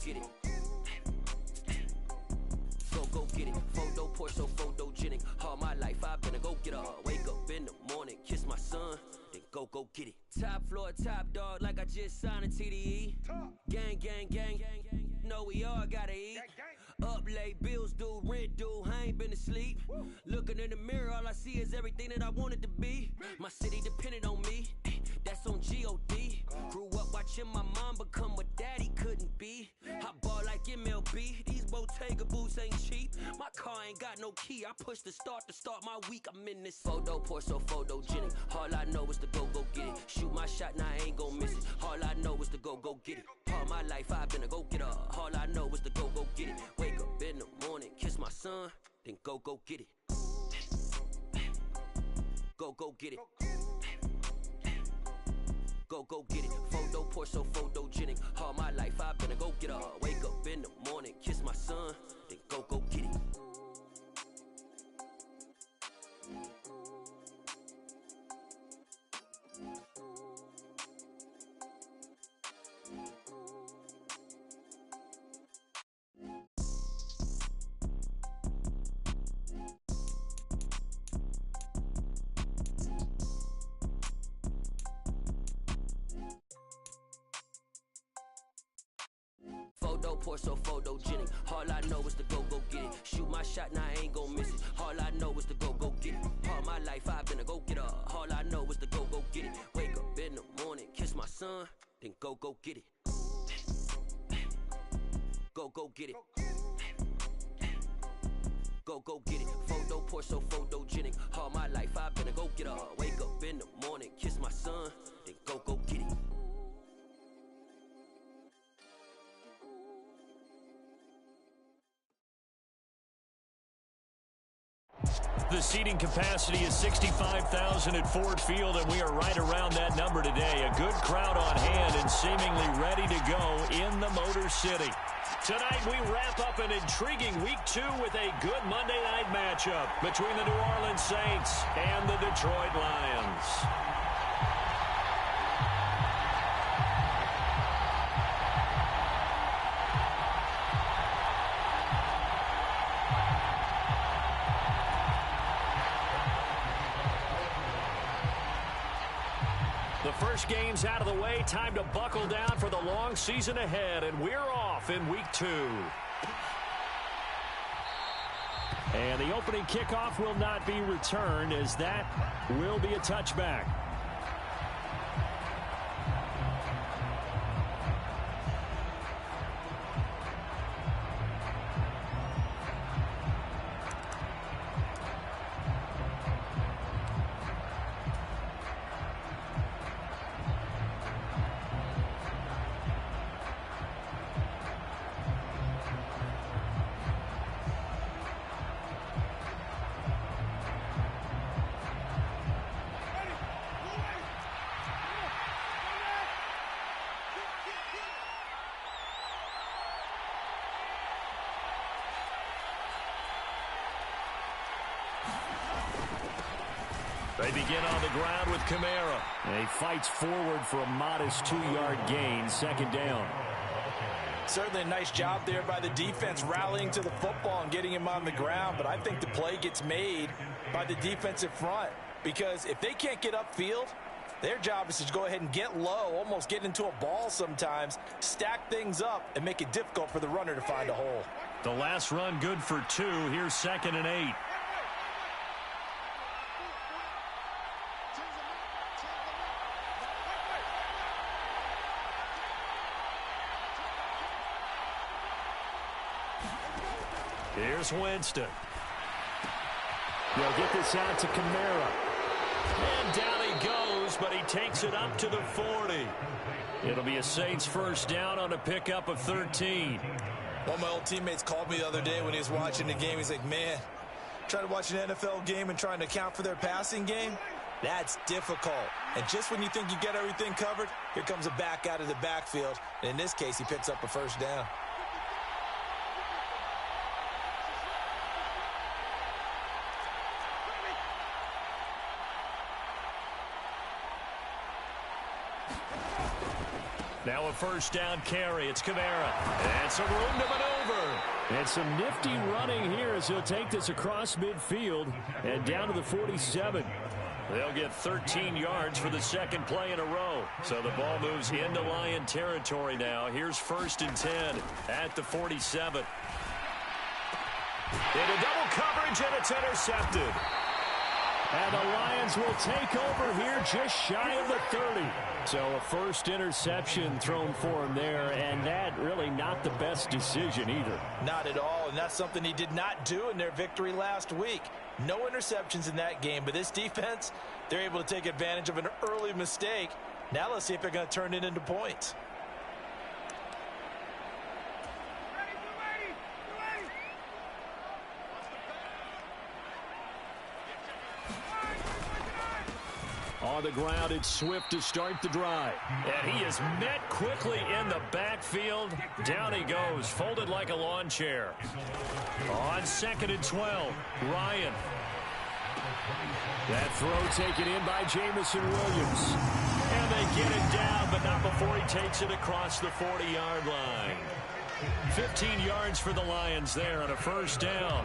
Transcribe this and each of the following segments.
get it. Go get it. Photo poor, so photogenic. All my life I've been a go-getter. Wake up in the morning, kiss my son, then go get it. Top floor, top dog, like I just signed a TDE. Gang, gang, gang, gang, gang. Know we all gotta eat. Up late, bills due, rent due, I ain't been asleep. Looking in the mirror, all I see is everything that I wanted to be. My city depended on me, that's on G.O.D. Grew up watching my mom become what daddy couldn't be. I ball like MLB, these Bottega boots ain't cheap. My car ain't got no key, I push the start to start my week. I'm in this photo poor, so photogenic. All I know is to go get it. Shoot my shot, now I ain't gon' miss it. All I know is to go get it. All my life I've been a go-getter. All I know is to go get it. Wake up in the morning, kiss my son, then go get it. Go get it. Go get it. Photo poor, so photogenic. All my life I've been a go-getter. Wake up in the morning, kiss my son, then go get it. Photo poor, so photogenic. All I know is to go get it. Shoot my shot, now I ain't gon' miss it. All I know is to go get it. All my life I've been a go-getter. All I know is to go get it. Wake up in the morning, kiss my son, then go get it. Go get it. Go get it. Photo poor, so photogenic. All my life I've been a go-getter. Wake up in the morning, kiss my son, then go get it. The seating capacity is 65,000 at Ford Field, and we are right around that number today. A good crowd on hand and seemingly ready to go in the Motor City. Tonight we wrap up an intriguing Week 2 with a good Monday night matchup between the New Orleans Saints and the Detroit Lions. The first game's out of the way. Time to buckle down for the long season ahead, and we're off in Week 2. And the opening kickoff will not be returned, as that will be a touchback. They begin on the ground with Kamara. And he fights forward for a modest 2-yard gain, second down. Certainly a nice job there by the defense rallying to the football and getting him on the ground, but I think the play gets made by the defensive front, because if they can't get upfield, their job is to go ahead and get low, almost get into a ball sometimes, stack things up, and make it difficult for the runner to find a hole. The last run good for 2. Here's 2nd and 8. Here's Winston. They'll get this out to Kamara. And down he goes, but he takes it up to the 40. It'll be a Saints first down on a pickup of 13. One of my old teammates called me the other day when he was watching the game. He's like, man, trying to watch an NFL game and trying to account for their passing game, that's difficult. And just when you think you get everything covered, here comes a back out of the backfield. And in this case, he picks up a first down. Now a first down carry. It's Kamara. And some room to maneuver. And some nifty running here as he'll take this across midfield and down to the 47. They'll get 13 yards for the second play in a row. So the ball moves into Lion territory now. Here's 1st and 10 at the 47. Into double coverage, and it's intercepted. And the Lions will take over here just shy of the 30. So a first interception thrown for him there, and that really not the best decision either. Not at all, and that's something he did not do in their victory last week. No interceptions in that game, but this defense, they're able to take advantage of an early mistake. Now let's see if they're going to turn it into points. On the ground, it's Swift to start the drive. And he is met quickly in the backfield. Down he goes, folded like a lawn chair. On 2nd and 12, Ryan. That throw taken in by Jamison Williams. And they get it down, but not before he takes it across the 40-yard line. 15 yards for the Lions there on a first down.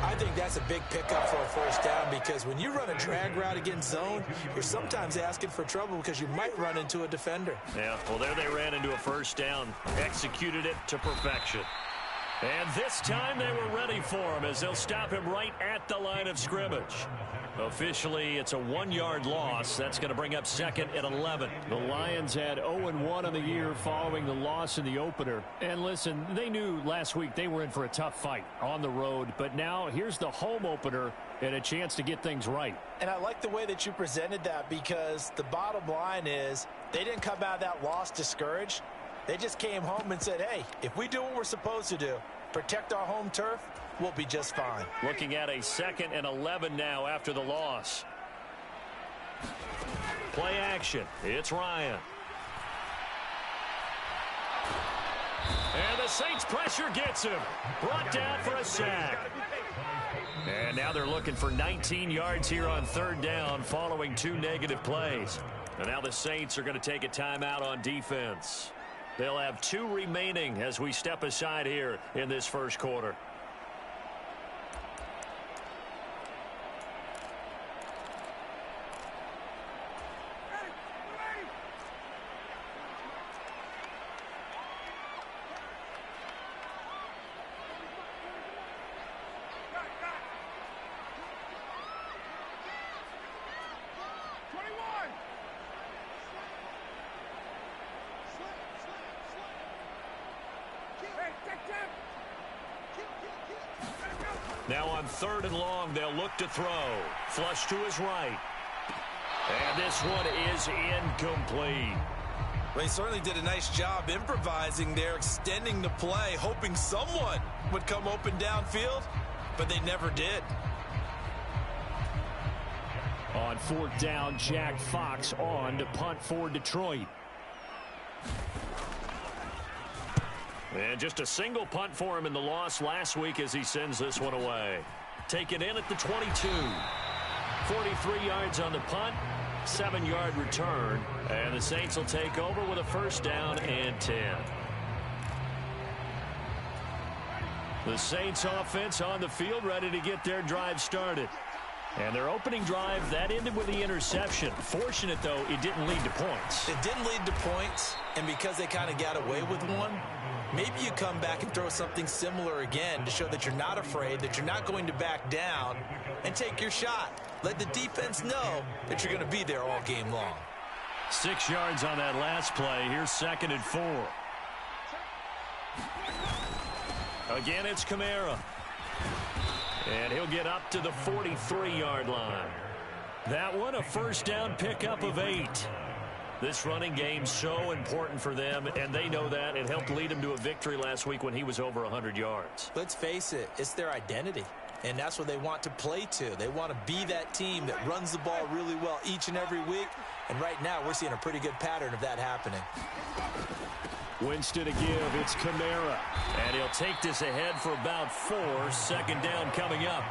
I think that's a big pickup for a first down because when you run a drag route against zone, you're sometimes asking for trouble because you might run into a defender. Yeah, well, there they ran into a first down, executed it to perfection. And this time they were ready for him as they'll stop him right at the line of scrimmage. Officially, it's a 1-yard loss. That's going to bring up 2nd and 11. The Lions had 0-1 on the year following the loss in the opener. And listen, they knew last week they were in for a tough fight on the road. But now here's the home opener and a chance to get things right. And I like the way that you presented that because the bottom line is they didn't come out of that loss discouraged. They just came home and said, hey, if we do what we're supposed to do, protect our home turf, we'll be just fine. Looking at a 2nd and 11 now after the loss. Play action. It's Ryan. And the Saints pressure gets him. Brought down for a sack. And now they're looking for 19 yards here on 3rd down following 2 negative plays. And now the Saints are going to take a timeout on defense. They'll have 2 remaining as we step aside here in this first quarter. Now on 3rd and long, they'll look to throw. Flush to his right. And this one is incomplete. Well, he certainly did a nice job improvising there, extending the play, hoping someone would come open downfield, but they never did. On 4th down, Jack Fox on to punt for Detroit. And just a single punt for him in the loss last week as he sends this one away. Taken in at the 22. 43 yards on the punt, 7-yard return. And the Saints will take over with a first down and 10. The Saints offense on the field ready to get their drive started. And their opening drive, that ended with the interception. Fortunate, though, it didn't lead to points. It didn't lead to points, and because they kind of got away with one, maybe you come back and throw something similar again to show that you're not afraid, that you're not going to back down, and take your shot. Let the defense know that you're going to be there all game long. 6 yards on that last play. Here's 2nd and 4. Again, it's Kamara. And he'll get up to the 43-yard line. That one, a first down pickup of 8. This running game so important for them, and they know that. It helped lead them to a victory last week when he was over 100 yards. Let's face it, it's their identity, and that's what they want to play to. They want to be that team that runs the ball really well each and every week, and right now we're seeing a pretty good pattern of that happening. Winston to give, it's Kamara. And he'll take this ahead for about 4. 2nd down coming up.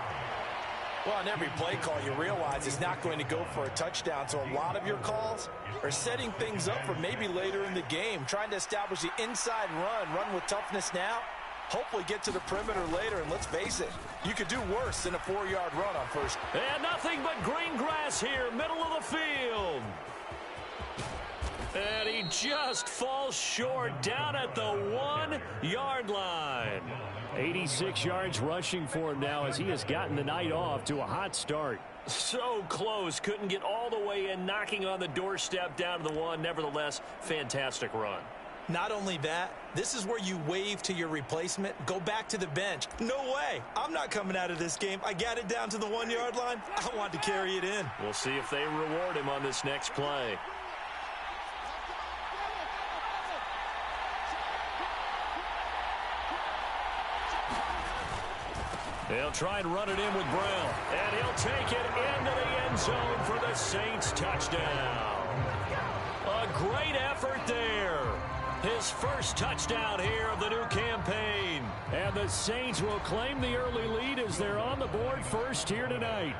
Well, on every play call, you realize it's not going to go for a touchdown, so a lot of your calls are setting things up for maybe later in the game, trying to establish the inside run with toughness now, hopefully get to the perimeter later, and let's face it, you could do worse than a 4-yard run on first. And nothing but green grass here, middle of the field. And he just falls short down at the 1-yard line. 86 yards rushing for him now as he has gotten the night off to a hot start. So close. Couldn't get all the way in, knocking on the doorstep down to the 1. Nevertheless, fantastic run. Not only that, this is where you wave to your replacement, go back to the bench. No way. I'm not coming out of this game. I got it down to the 1-yard line. I want to carry it in. We'll see if they reward him on this next play. They'll try and run it in with Brown. And he'll take it into the end zone for the Saints touchdown. A great effort there. His first touchdown here of the new campaign. And the Saints will claim the early lead as they're on the board first here tonight.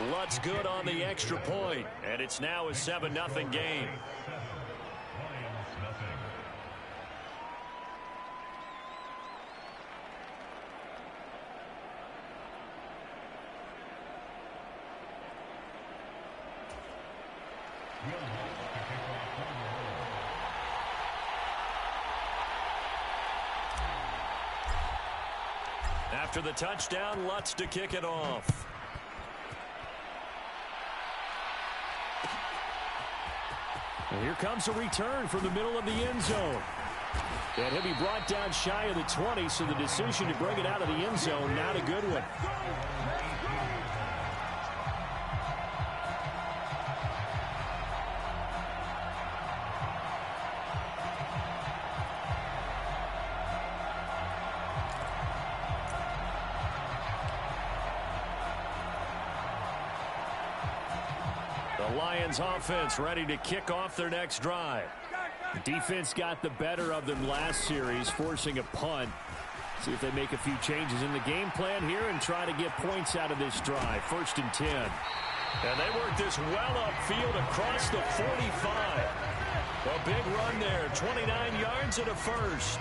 Lutt's good on the extra point, and it's now a 7-0 game. After the touchdown, Lutz to kick it off. And here comes a return from the middle of the end zone. And he'll be brought down shy of the 20, so the decision to bring it out of the end zone, not a good one. The Lions offense ready to kick off their next drive. The defense got the better of them last series, forcing a punt. See if they make a few changes in the game plan here and try to get points out of this drive. 1st and 10. And they work this well upfield across the 45. A big run there, 29 yards and a first.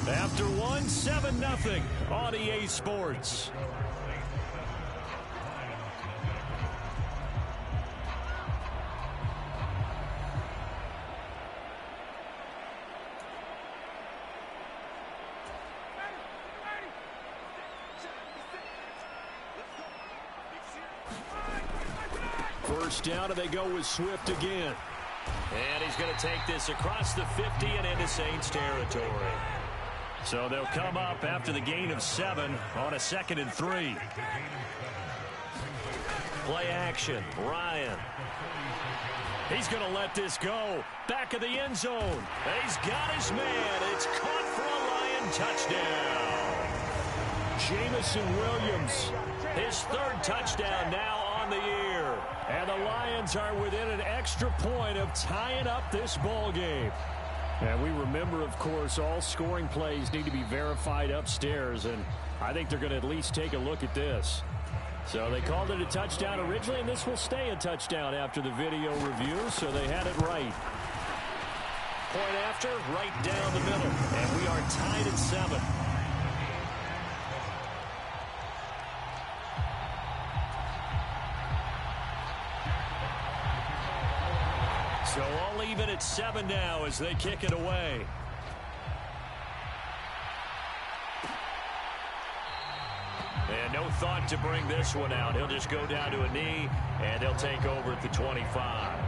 After 7-0 on EA Sports. First down, and they go with Swift again. And he's going to take this across the 50 and into Saints territory. So they'll come up after the gain of 7 on a 2nd and 3. Play action. Ryan. He's going to let this go. Back of the end zone. He's got his man. It's caught for a Lion touchdown. Jamison Williams. His 3rd touchdown now on the year. And the Lions are within an extra point of tying up this ball game. And we remember, of course, all scoring plays need to be verified upstairs, and I think they're going to at least take a look at this. So they called it a touchdown originally, and this will stay a touchdown after the video review, so they had it right. Point after, right down the middle, and we are tied at 7. So all even at 7 now as they kick it away. And no thought to bring this one out. He'll just go down to a knee, and they'll take over at the 25.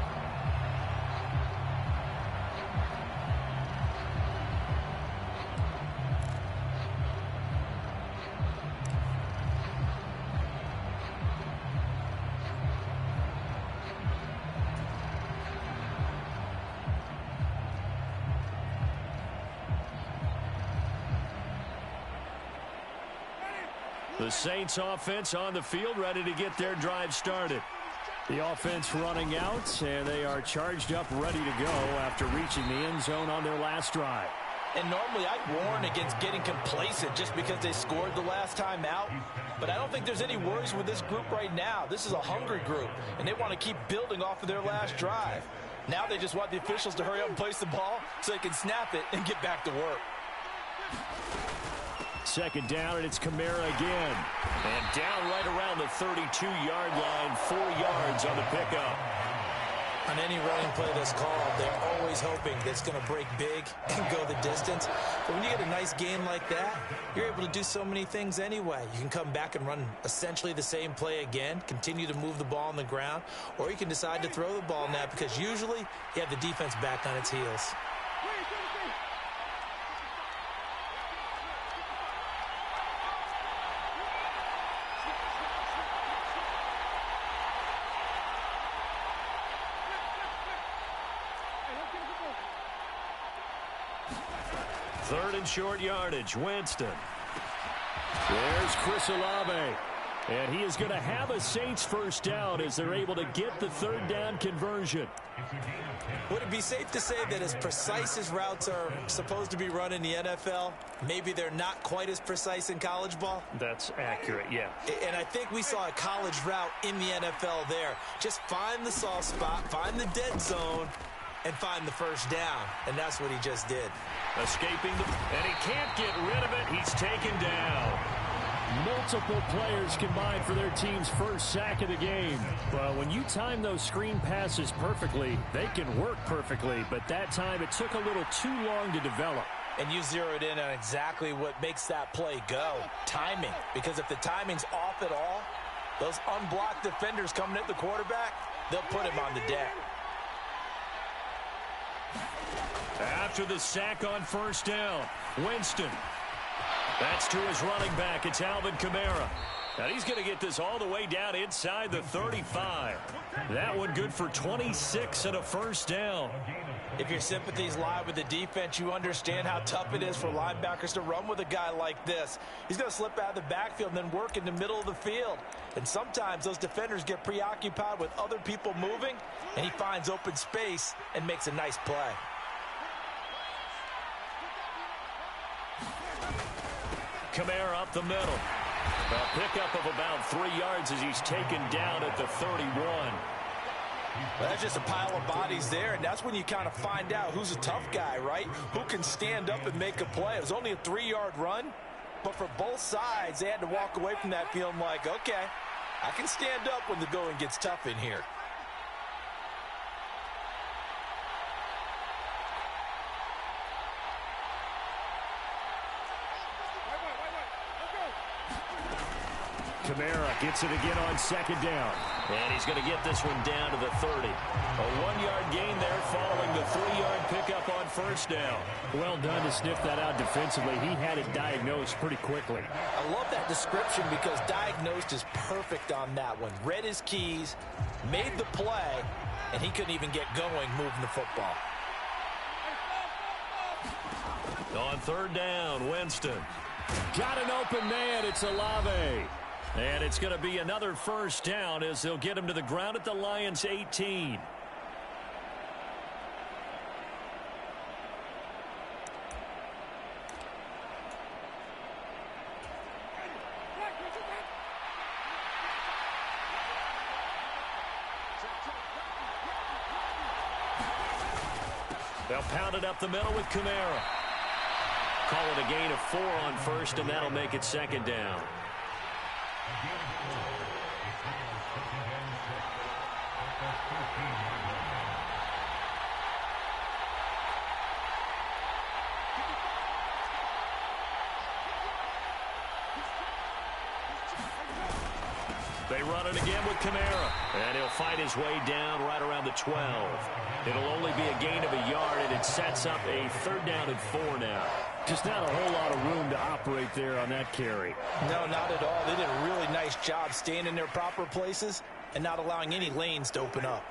The Saints offense on the field, ready to get their drive started. The offense running out, and they are charged up, ready to go after reaching the end zone on their last drive. And normally I'd warn against getting complacent just because they scored the last time out. But I don't think there's any worries with this group right now. This is a hungry group, and they want to keep building off of their last drive. Now they just want the officials to hurry up and place the ball so they can snap it and get back to work. Second down, and it's Kamara again. And down right around the 32-yard line, 4 yards on the pickup. On any running play that's called, they're always hoping that it's going to break big and go the distance. But when you get a nice game like that, you're able to do so many things anyway. You can come back and run essentially the same play again, continue to move the ball on the ground, or you can decide to throw the ball now because usually you have the defense back on its heels. Third and short yardage, Winston. There's Chris Olave. And he is going to have a Saints first down as they're able to get the third down conversion. Would it be safe to say that as precise as routes are supposed to be run in the NFL, maybe they're not quite as precise in college ball? That's accurate, yeah. And I think we saw a college route in the NFL there. Just find the soft spot, find the dead zone, and find the first down. And that's what he just did. Escaping, and he can't get rid of it. He's taken down. Multiple players combined for their team's first sack of the game. Well, when you time those screen passes perfectly, they can work perfectly. But that time, it took a little too long to develop. And you zeroed in on exactly what makes that play go. Timing. Because if the timing's off at all, those unblocked defenders coming at the quarterback, they'll put him on the deck. After the sack on first down, Winston. That's to his running back. It's Alvin Kamara. And he's going to get this all the way down inside the 35. That one good for 26 and a first down. If your sympathies lie with the defense, you understand how tough it is for linebackers to run with a guy like this. He's going to slip out of the backfield and then work in the middle of the field. And sometimes those defenders get preoccupied with other people moving, and he finds open space and makes a nice play. Kamara up the middle. A pickup of about 3 yards as he's taken down at the 31. Well, that's just a pile of bodies there, and that's when you kind of find out who's a tough guy, right? Who can stand up and make a play. It was only a 3-yard run, but for both sides, they had to walk away from that feeling like, okay, I can stand up when the going gets tough in here. Kamara gets it again on second down. And he's going to get this one down to the 30. A 1-yard gain there following the 3-yard pickup on first down. Well done to sniff that out defensively. He had it diagnosed pretty quickly. I love that description because diagnosed is perfect on that one. Read his keys, made the play, and he couldn't even get going moving the football. On third down, Winston. Got an open man. It's Olave. And it's going to be another first down as they'll get him to the ground at the Lions' 18. They'll pound it up the middle with Kamara. Call it a gain of 4 on first, and that'll make it second down. They run it again with Kamara. And he'll fight his way down right around the 12. It'll only be a gain of a yard, and it sets up a third down and 4 now. Just not a whole lot of room to operate there on that carry. No, not at all. They did a really nice job staying in their proper places and not allowing any lanes to open up.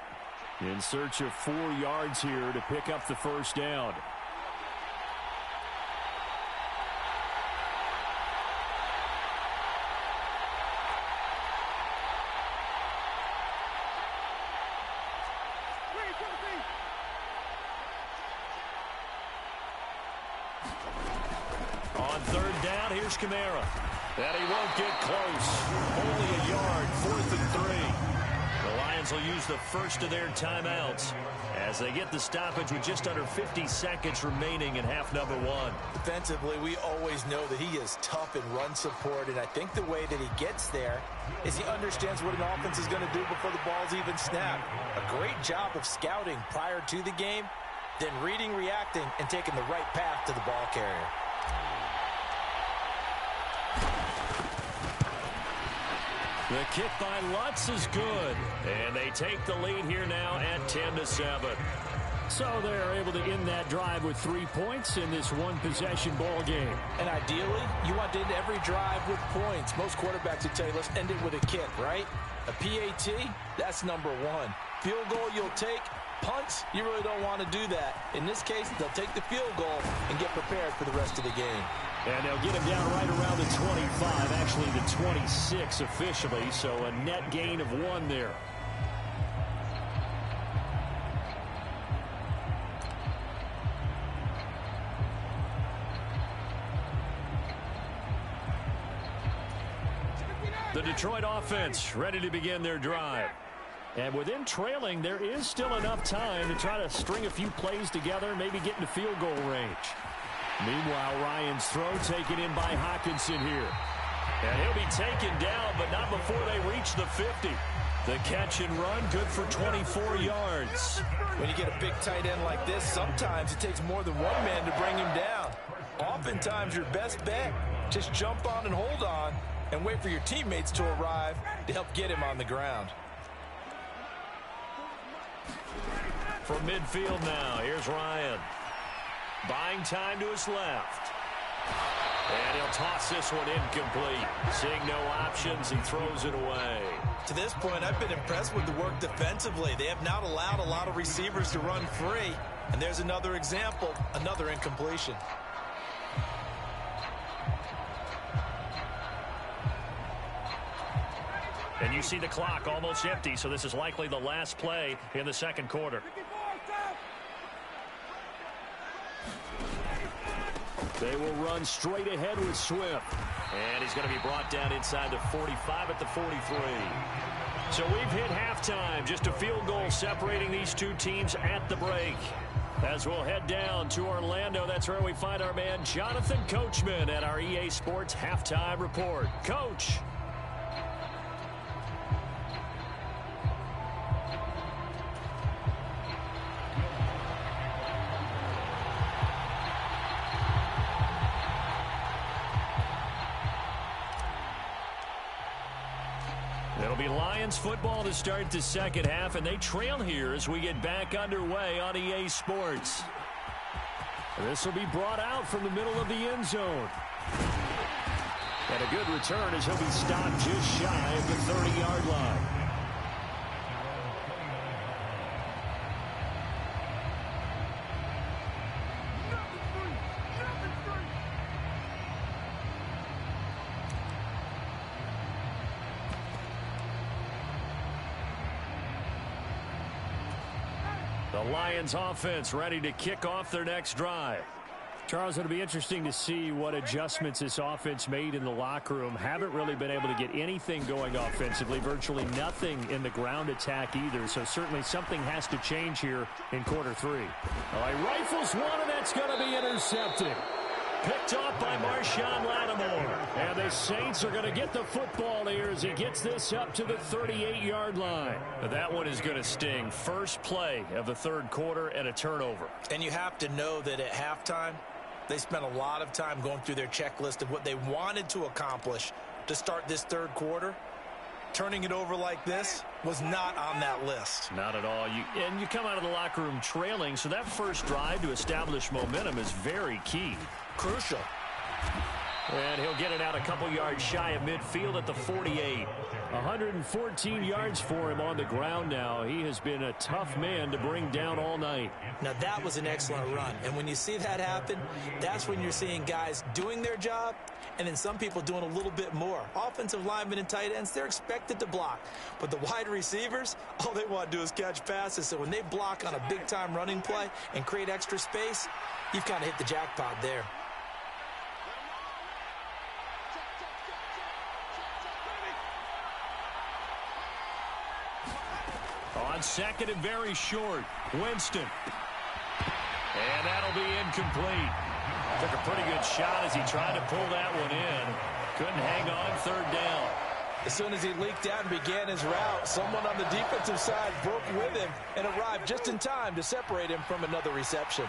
In search of 4 yards here to pick up the first down. On third down, here's Kamara. And he won't get close. Only a yard, 4th and 3. The Lions will use the first of their timeouts as they get the stoppage with just under 50 seconds remaining in half number 1. Defensively, we always know that he is tough in run support, and I think the way that he gets there is he understands what an offense is going to do before the ball's even snapped. A great job of scouting prior to the game, then reading, reacting, and taking the right path to the ball carrier. The kick by Lutz is good, and they take the lead here now at 10-7. So they're able to end that drive with 3 points in this one-possession ball game. And ideally, you want to end every drive with points. Most quarterbacks would tell you, let's end it with a kick, right? A PAT, that's number 1. Field goal you'll take. Punts, you really don't want to do that. In this case, they'll take the field goal and get prepared for the rest of the game. And they'll get him down right around the 25, actually the 26 officially, so a net gain of 1 there. The Detroit offense ready to begin their drive. And within trailing, there is still enough time to try to string a few plays together, maybe get into field goal range. Meanwhile, Ryan's throw taken in by Hockenson here. And he'll be taken down, but not before they reach the 50. The catch and run, good for 24 yards. When you get a big tight end like this, sometimes it takes more than one man to bring him down. Oftentimes, your best bet, just jump on and hold on and wait for your teammates to arrive to help get him on the ground. From midfield now, here's Ryan. Buying time to his left. And he'll toss this one incomplete. Seeing no options, he throws it away. To this point, I've been impressed with the work defensively. They have not allowed a lot of receivers to run free. And there's another example, another incompletion. And you see the clock almost empty, so this is likely the last play in the second quarter. They will run straight ahead with Swift. And he's going to be brought down inside the 45 at the 43. So we've hit halftime. Just a field goal separating these two teams at the break. As we'll head down to Orlando, that's where we find our man Jonathan Coachman at our EA Sports Halftime Report. Coach. It'll be Lions football to start the second half, and they trail here as we get back underway on EA Sports. This will be brought out from the middle of the end zone. And a good return as he'll be stopped just shy of the 30-yard line. The Lions offense ready to kick off their next drive. Charles, it'll be interesting to see what adjustments this offense made in the locker room. Haven't really been able to get anything going offensively, virtually nothing in the ground attack either. So certainly something has to change here in quarter 3. All right, rifles one, and that's going to be intercepted. Picked off by Marshawn Lattimore. And the Saints are going to get the football here as he gets this up to the 38-yard line. That one is going to sting. First play of the third quarter and a turnover. And you have to know that at halftime, they spent a lot of time going through their checklist of what they wanted to accomplish to start this third quarter. Turning it over like this was not on that list. Not at all. You come out of the locker room trailing, so that first drive to establish momentum is very key. Crucial. And he'll get it out a couple yards shy of midfield at the 48. 114 yards for him on the ground now. He has been a tough man to bring down all night. Now that was an excellent run. And when you see that happen, that's when you're seeing guys doing their job and then some people doing a little bit more. Offensive linemen and tight ends, they're expected to block. But the wide receivers, all they want to do is catch passes. So when they block on a big-time running play and create extra space, you've kind of hit the jackpot there. On second and very short, Winston. And that'll be incomplete. Took a pretty good shot as he tried to pull that one in. Couldn't hang on third down. As soon as he leaked out and began his route, someone on the defensive side broke with him and arrived just in time to separate him from another reception.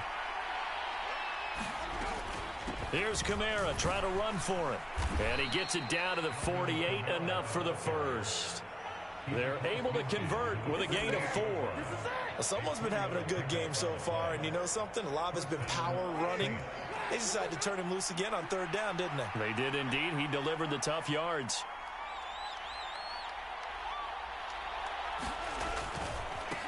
Here's Kamara trying to run for it. And he gets it down to the 48, enough for the first. They're able to convert with a gain of 4. Well, someone's been having a good game so far, and you know something? A lot of it's been power running. They decided to turn him loose again on third down, didn't they? They did indeed. He delivered the tough yards.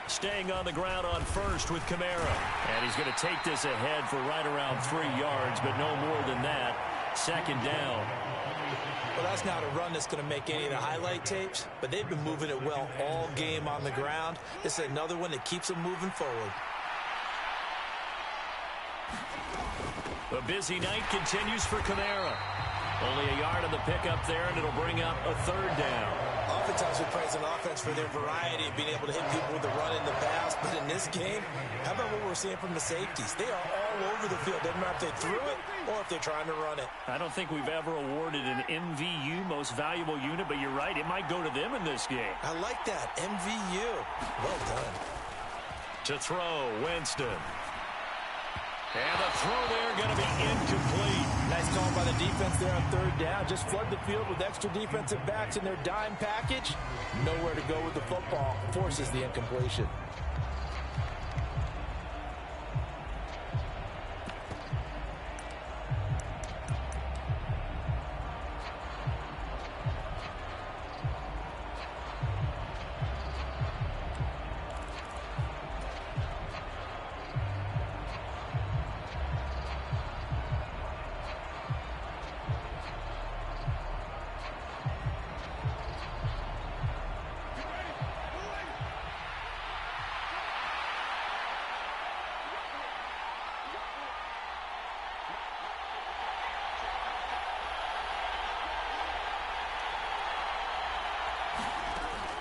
Staying on the ground on first with Kamara. And he's going to take this ahead for right around 3 yards, but no more than that. Second down. Well, that's not a run that's going to make any of the highlight tapes, but they've been moving it well all game on the ground. This is another one that keeps them moving forward. The busy night continues for Kamara. Only a yard on the pickup there, and it'll bring up a third down. Oftentimes we praise an offense for their variety of being able to hit people with the run in the pass, but in this game, how about what we're seeing from the safeties? They are all over the field. Doesn't matter if they threw it or if they're trying to run it. I don't think we've ever awarded an MVU, most valuable unit, but you're right, it might go to them in this game. I like that, MVU. Well done. To throw, Winston. And the throw there going to be incomplete. Nice call by the defense there on third down. Just flood the field with extra defensive backs in their dime package. Nowhere to go with the football. Forces the incompletion.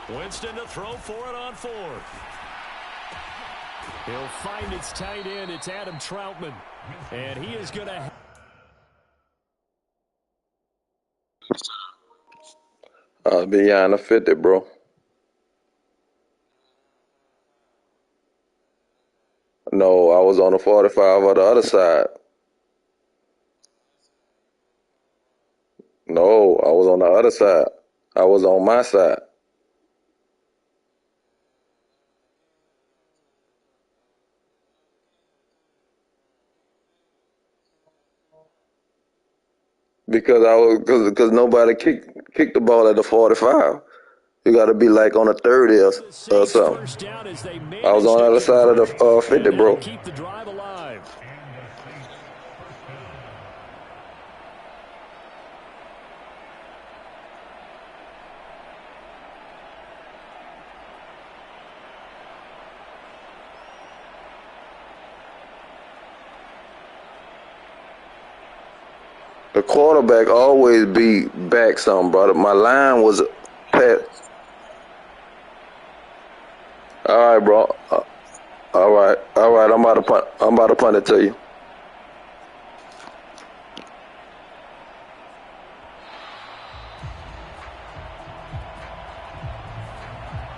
Winston to throw for it on 4th. He'll find its tight end. It's Adam Troutman. And he is going to... Beyond the 50, bro. No, I was on the 45 on the other side. No, I was on the other side. I was on my side. Because nobody kicked the ball at the 45. You got to be like on the 30 or something. I was on the other side of the 50, bro. Keep the drive alive. The quarterback always be back some, brother. My line was pat. All right, bro. All right. I'm about to punt it to you.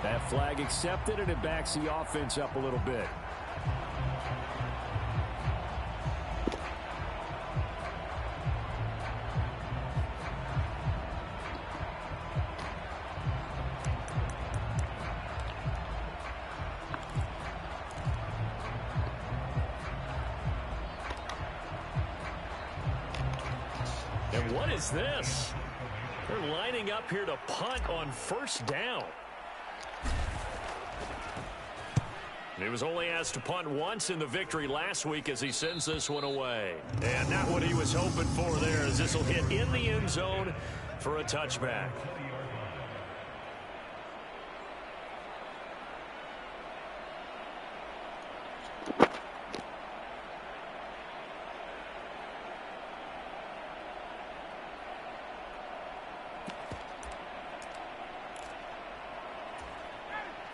That flag accepted, and it backs the offense up a little bit. And what is this? They're lining up here to punt on first down. He was only asked to punt once in the victory last week as he sends this one away. And not what he was hoping for there, as this will hit in the end zone for a touchback.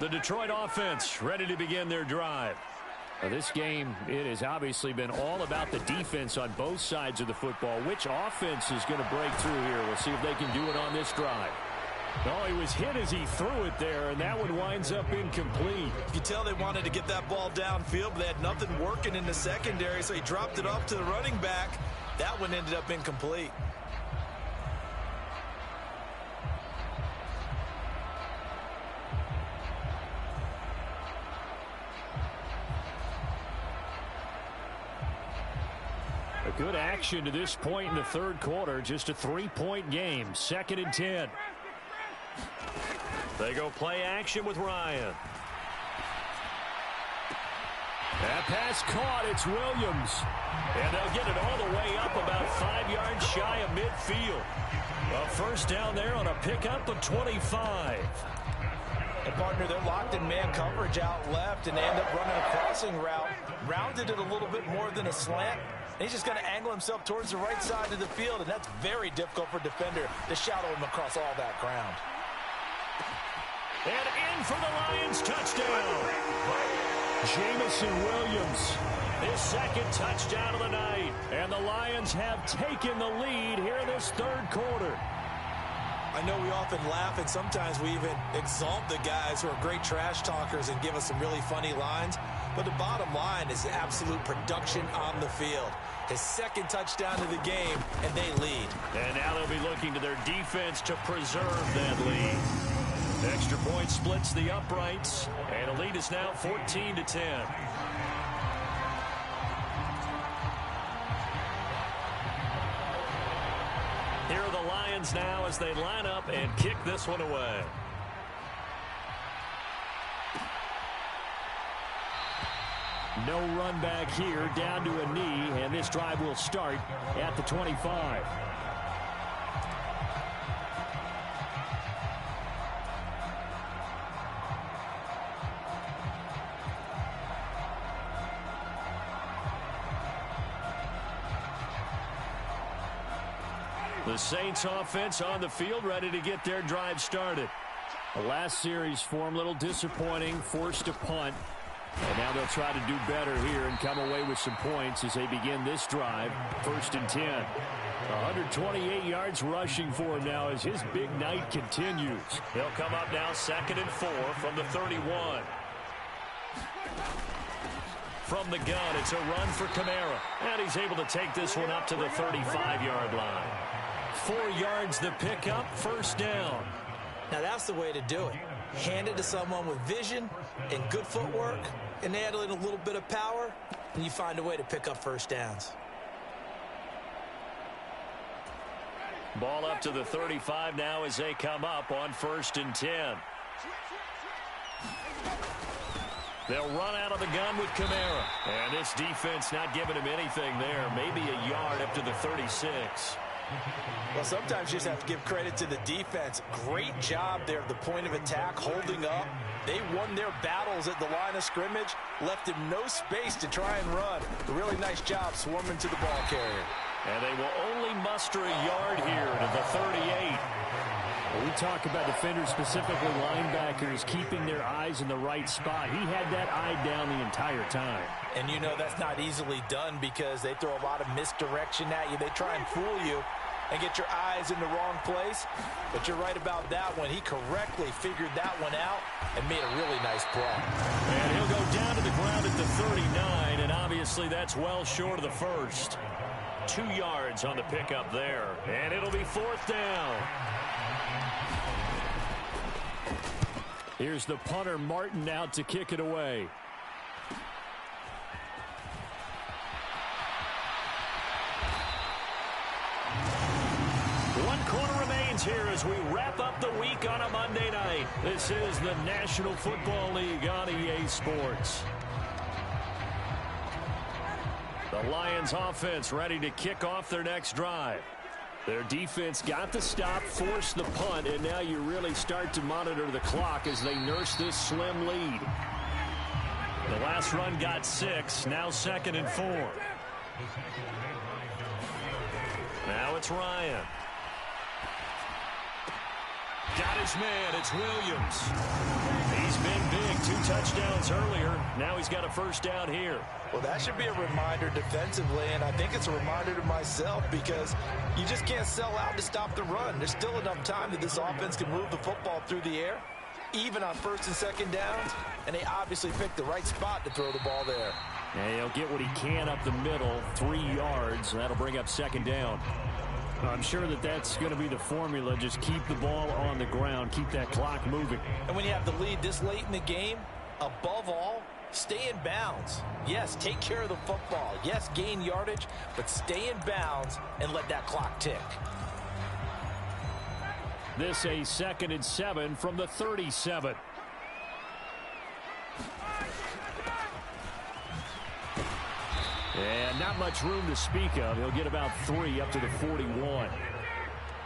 The Detroit offense ready to begin their drive. Now this game, it has obviously been all about the defense on both sides of the football. Which offense is going to break through here? We'll see if they can do it on this drive. Oh, he was hit as he threw it there, and that one winds up incomplete. You can tell they wanted to get that ball downfield, but they had nothing working in the secondary, so he dropped it off to the running back. That one ended up incomplete. Good action to this point in the third quarter. Just a 3-point game. 2nd and 10. They go play action with Ryan. That pass caught. It's Williams. And they'll get it all the way up about 5 yards shy of midfield. A first down there on a pickup of 25. And, partner, they're locked in man coverage out left, and they end up running a crossing route. Rounded it a little bit more than a slant. He's just going to angle himself towards the right side of the field, and that's very difficult for a defender to shadow him across all that ground. And in for the Lions, touchdown. Jameson Williams. His second touchdown of the night. And the Lions have taken the lead here in this third quarter. I know we often laugh, and sometimes we even exalt the guys who are great trash talkers and give us some really funny lines. But the bottom line is absolute production on the field. His second touchdown of the game, and they lead. And now they'll be looking to their defense to preserve that lead. Extra point splits the uprights, and the lead is now 14-10. Here are the Lions now as they line up and kick this one away. No run back here, down to a knee, and this drive will start at the 25. The Saints offense on the field ready to get their drive started. The last series form a little disappointing, forced a punt. And now they'll try to do better here and come away with some points as they begin this drive. 1st and 10. 128 yards rushing for him now as his big night continues. They'll come up now 2nd and 4 from the 31. From the gun, it's a run for Kamara. And he's able to take this one up to the 35-yard line. 4 yards the pickup, first down. Now that's the way to do it. Hand it to someone with vision and good footwork, and add in a little bit of power, and you find a way to pick up first downs. Ball up to the 35 now as they come up on 1st and 10. They'll run out of the gun with Kamara. And this defense not giving him anything there. Maybe a yard up to the 36. Well, sometimes you just have to give credit to the defense. Great job there at the point of attack, holding up. They won their battles at the line of scrimmage, left him no space to try and run. A really nice job swarming to the ball carrier. And they will only muster a yard here to the 38. We talk about defenders, specifically linebackers, keeping their eyes in the right spot. He had that eye down the entire time. And you know that's not easily done because they throw a lot of misdirection at you. They try and fool you and get your eyes in the wrong place. But you're right about that one. He correctly figured that one out and made a really nice play. And he'll go down to the ground at the 39, and obviously that's well short of the first. 2 yards on the pickup there, and it'll be 4th down. Here's the punter, Martin, out to kick it away. One quarter remains here as we wrap up the week on a Monday night. This is the National Football League on EA Bally Sports. The Lions offense ready to kick off their next drive. Their defense got the stop, forced the punt, and now you really start to monitor the clock as they nurse this slim lead. The last run got 6, now 2nd and 4. Now it's Ryan. Got his man, it's Williams. He's been big, 2 touchdowns earlier. Now he's got a first down here. Well, that should be a reminder defensively, and I think it's a reminder to myself because you just can't sell out to stop the run. There's still enough time that this offense can move the football through the air, even on 1st and 2nd downs, and they obviously picked the right spot to throw the ball there. And he'll get what he can up the middle, 3 yards, and that'll bring up 2nd down. I'm sure that that's going to be the formula. Just keep the ball on the ground, keep that clock moving. And when you have the lead this late in the game, above all, stay in bounds. Yes, take care of the football. Yes, gain yardage, but stay in bounds and let that clock tick. This a 2nd and 7 from the 37. And not much room to speak of. He'll get about 3 up to the 41.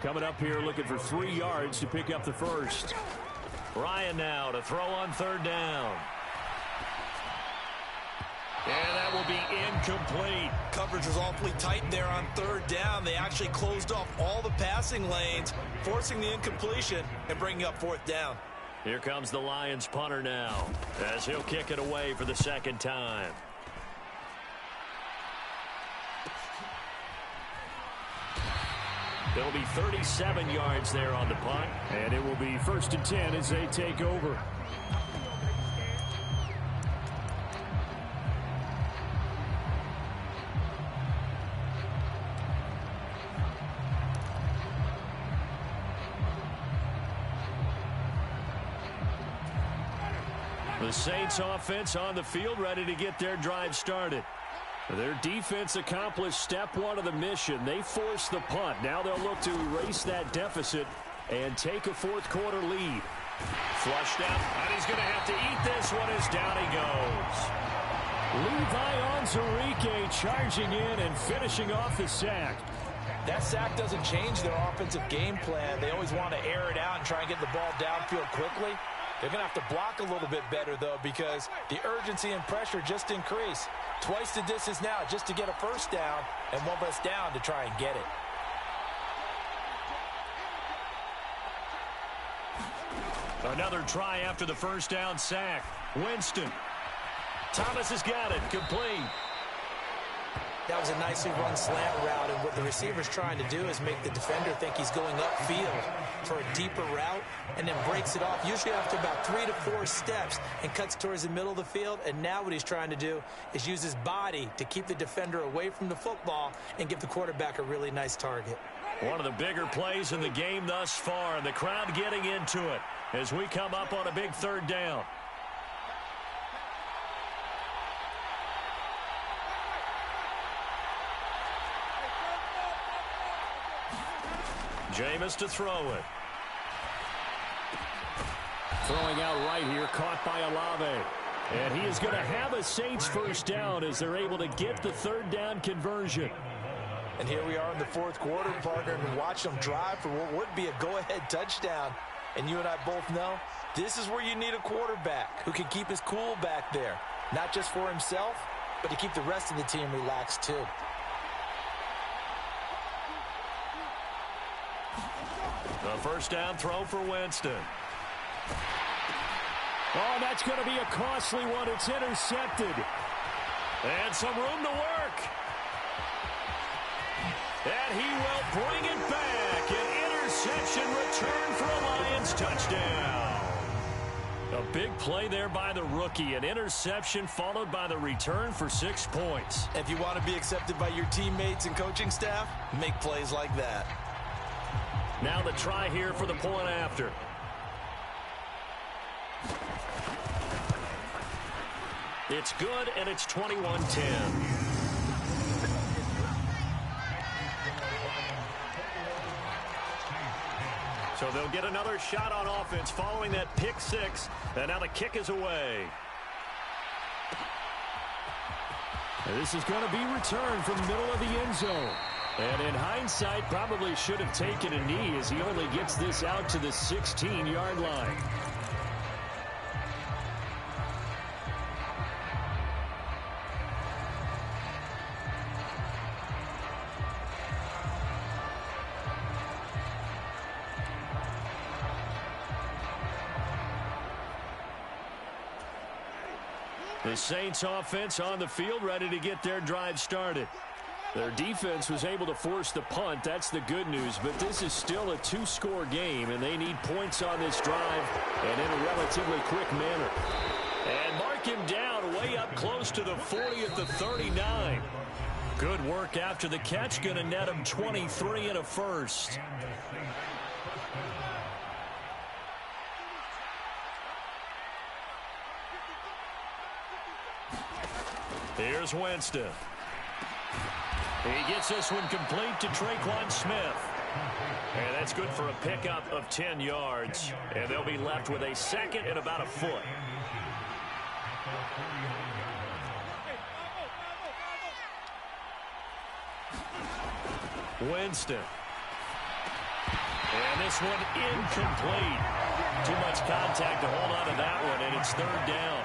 Coming up here looking for 3 yards to pick up the first. Ryan now to throw on 3rd down. And that will be incomplete. Coverage was awfully tight there on 3rd down. They actually closed off all the passing lanes, forcing the incompletion and bringing up 4th down. Here comes the Lions punter now as he'll kick it away for the 2nd time. There'll be 37 yards there on the punt. And it will be 1st and 10 as they take over. The Saints offense on the field ready to get their drive started. Their defense accomplished step 1 of the mission. They forced the punt. Now they'll look to erase that deficit and take a 4th quarter lead. Flushed out, and he's going to have to eat this one as down he goes. Levi Onwuzurike charging in and finishing off the sack. That sack doesn't change their offensive game plan. They always want to air it out and try and get the ball downfield quickly. They're going to have to block a little bit better, though, because the urgency and pressure just increase. Twice the distance now just to get a first down, and 1 less down to try and get it. Another try after the first down sack. Winston. Thomas has got it. Complete. That was a nicely run slant route, and what the receiver's trying to do is make the defender think he's going upfield for a deeper route and then breaks it off, usually after about 3 to 4 steps, and cuts towards the middle of the field. And now what he's trying to do is use his body to keep the defender away from the football and give the quarterback a really nice target. One of the bigger plays in the game thus far, and the crowd getting into it as we come up on a big 3rd down. Jameis to throw it. Throwing out right here, caught by Olave. And he is going to have a Saints first down as they're able to get the 3rd down conversion. And here we are in the 4th quarter, partner, and watch them drive for what would be a go-ahead touchdown. And you and I both know this is where you need a quarterback who can keep his cool back there. Not just for himself, but to keep the rest of the team relaxed too. The first down throw for Winston. Oh, that's going to be a costly one. It's intercepted. And some room to work. And he will bring it back. An interception return for a Lions touchdown. A big play there by the rookie. An interception followed by the return for 6 points. If you want to be accepted by your teammates and coaching staff, make plays like that. Now the try here for the point after. It's good, and it's 21-10. So they'll get another shot on offense following that pick 6, and now the kick is away. And this is going to be returned from the middle of the end zone. And in hindsight, probably should have taken a knee as he only gets this out to the 16-yard line. The Saints offense on the field, ready to get their drive started. Their defense was able to force the punt. That's the good news. But this is still a two-score game, and they need points on this drive and in a relatively quick manner. And mark him down way up close to the 40 at the 39. Good work after the catch. Going to net him 23 and a first. Here's Winston. He gets this one complete to Tre'Quan Smith. And that's good for a pickup of 10 yards. And they'll be left with a second and about a foot. Winston. And this one incomplete. Too much contact to hold on to that one, and it's third down.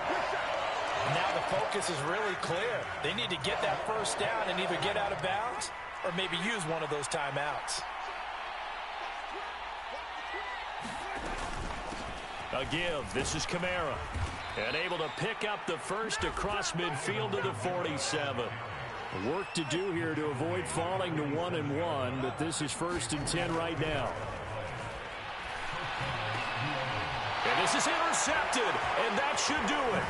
Now the focus is really clear. They need to get that first down and either get out of bounds or maybe use one of those timeouts. A give. This is Kamara. And able to pick up the first across midfield to the 47. Work to do here to avoid falling to 1-1, but this is 1st and 10 right now. And this is intercepted, and that should do it.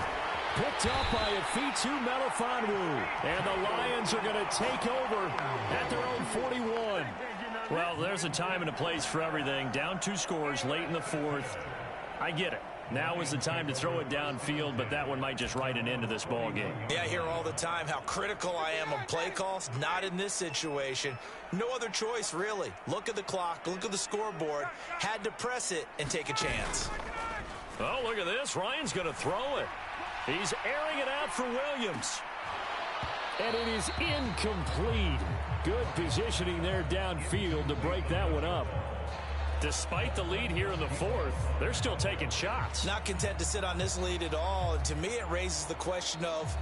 Picked up by Afitu Melifonwu. And the Lions are going to take over at their own 41. Well, there's a time and a place for everything. Down 2 scores late in the 4th. I get it. Now is the time to throw it downfield, but that one might just write an end to this ball game. Yeah, I hear all the time how critical I am of play calls. Not in this situation. No other choice, really. Look at the clock. Look at the scoreboard. Had to press it and take a chance. Oh, look at this. Ryan's going to throw it. He's airing it out for Williams. And it is incomplete. Good positioning there downfield to break that one up. Despite the lead here in the 4th, they're still taking shots. Not content to sit on this lead at all. And to me, it raises the question of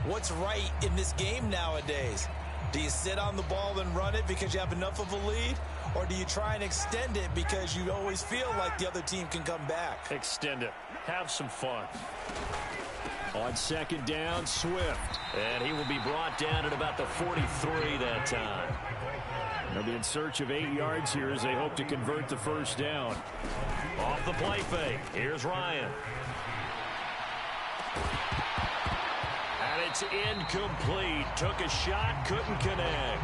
what's right in this game nowadays. Do you sit on the ball and run it because you have enough of a lead? Or do you try and extend it because you always feel like the other team can come back? Extend it. Have some fun. On 2nd down, Swift. And he will be brought down at about the 43 that time. They'll be in search of 8 yards here as they hope to convert the first down. Off the play fake. Here's Ryan. And it's incomplete. Took a shot, couldn't connect.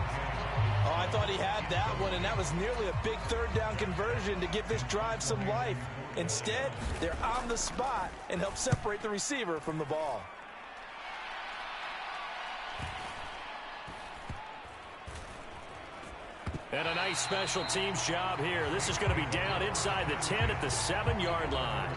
Oh, I thought he had that one, and that was nearly a big 3rd down conversion to give this drive some life. Instead, they're on the spot and help separate the receiver from the ball. And a nice special teams job here. This is going to be down inside the 10 at the 7-yard line.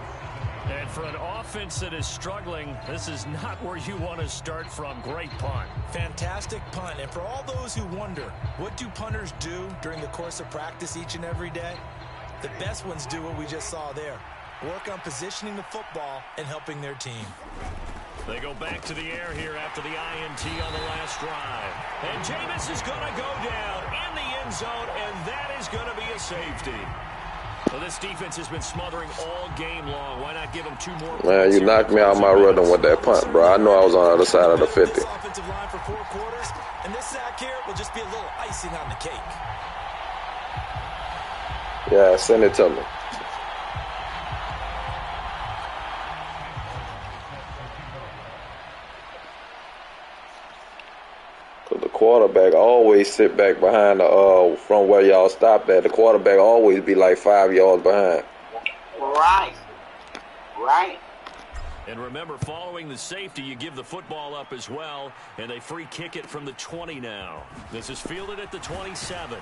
And for an offense that is struggling, this is not where you want to start from. Great punt. Fantastic punt. And for all those who wonder, what do punters do during the course of practice each and every day? The best ones do what we just saw there. Work on positioning the football and helping their team. They go back to the air here after the INT on the last drive. And Jameis is going to go down in the end zone, and that is going to be a safety. Well, this defense has been smothering all game long. Why not give them 2 more? Man, you knocked me out my rhythm with that punt, bro. I know I was on the other side of the 50. Offensive line for 4 quarters, and this sack here will just be a little icing on the cake. Yeah, send it to me. The quarterback always sit back behind the from where y'all stopped at. The quarterback always be like 5 yards behind. Right. And remember, following the safety, you give the football up as well, and they free kick it from the 20 now. This is fielded at the 27.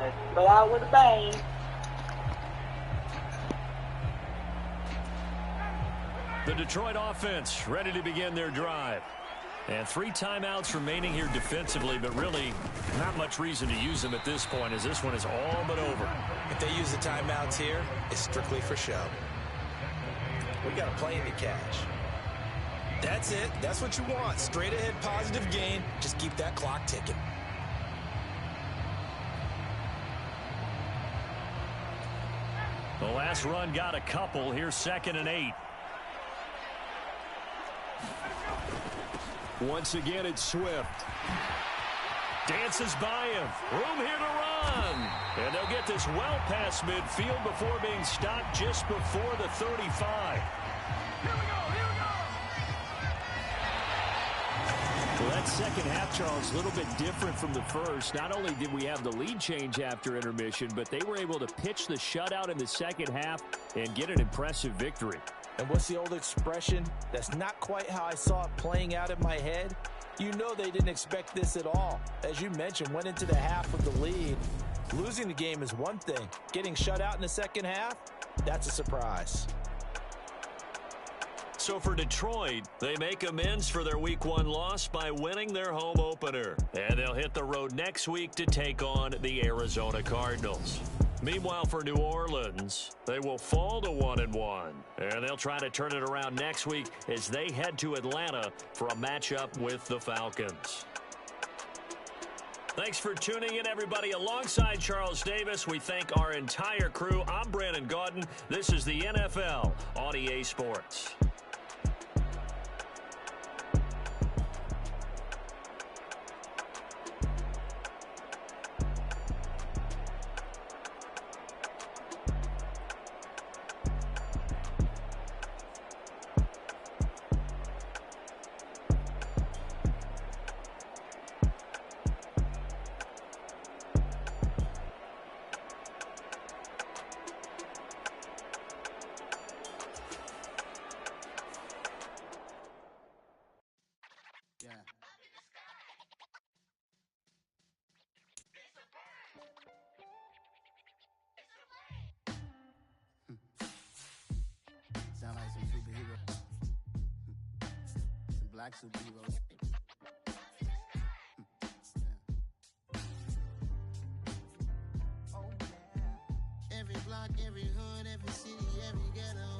Let's go out with a bang. The Detroit offense ready to begin their drive. And 3 timeouts remaining here defensively, but really not much reason to use them at this point as this one is all but over. If they use the timeouts here, it's strictly for show. We got a play in the cash. That's it. That's what you want. Straight ahead positive gain. Just keep that clock ticking. The last run got a couple. Here's 2nd and 8. Once again, it's Swift. Dances by him. Room here to run. And they'll get this well past midfield before being stopped just before the 35. Well, that second half, Charles, a little bit different from the first. Not only did we have the lead change after intermission, but they were able to pitch the shutout in the second half and get an impressive victory. And what's the old expression? That's not quite how I saw it playing out in my head. You know they didn't expect this at all. As you mentioned, went into the half with the lead. Losing the game is one thing. Getting shut out in the second half, that's a surprise. So for Detroit, they make amends for their Week 1 loss by winning their home opener. And they'll hit the road next week to take on the Arizona Cardinals. Meanwhile, for New Orleans, they will fall to 1-1. And they'll try to turn it around next week as they head to Atlanta for a matchup with the Falcons. Thanks for tuning in, everybody. Alongside Charles Davis, we thank our entire crew. I'm Brandon Gaudin. This is the NFL on EA Sports. Sound like some superheroes. Some black superheroes. Oh, yeah. Every block, every hood, every city, every ghetto.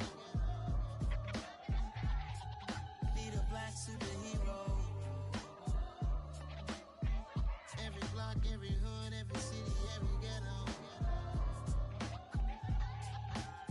Need a black superhero. Every block, every hood, every city, every ghetto.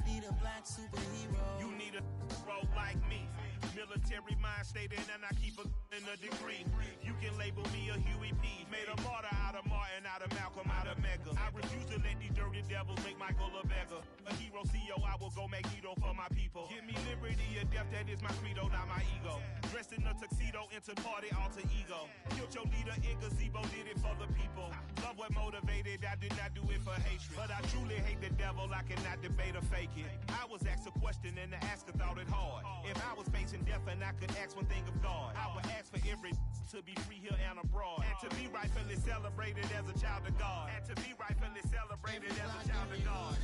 Need a black superhero. You need a role like me. Military mind stated, and I keep in a degree. You can label me a Huey P. Made a martyr out of Martin, out of Malcolm, out of Mega. I refuse to let these dirty devils make Michael a beggar. A hero CEO, I will go Magneto for my people. Give me liberty or death, that is my credo, not my ego. Dressed in a tuxedo, into party, alter ego. Killed your leader in gazebo, did it for the people. Love what motivated, I did not do it for hatred. But I truly hate the devil, I cannot debate or fake it. I was asked a question and the asker thought it hard. If I was facing death and I could ask one thing of God, I would ask for every to be free here and abroad. And to be rightfully celebrated as a child of God. And to be rightfully celebrated as a child of God.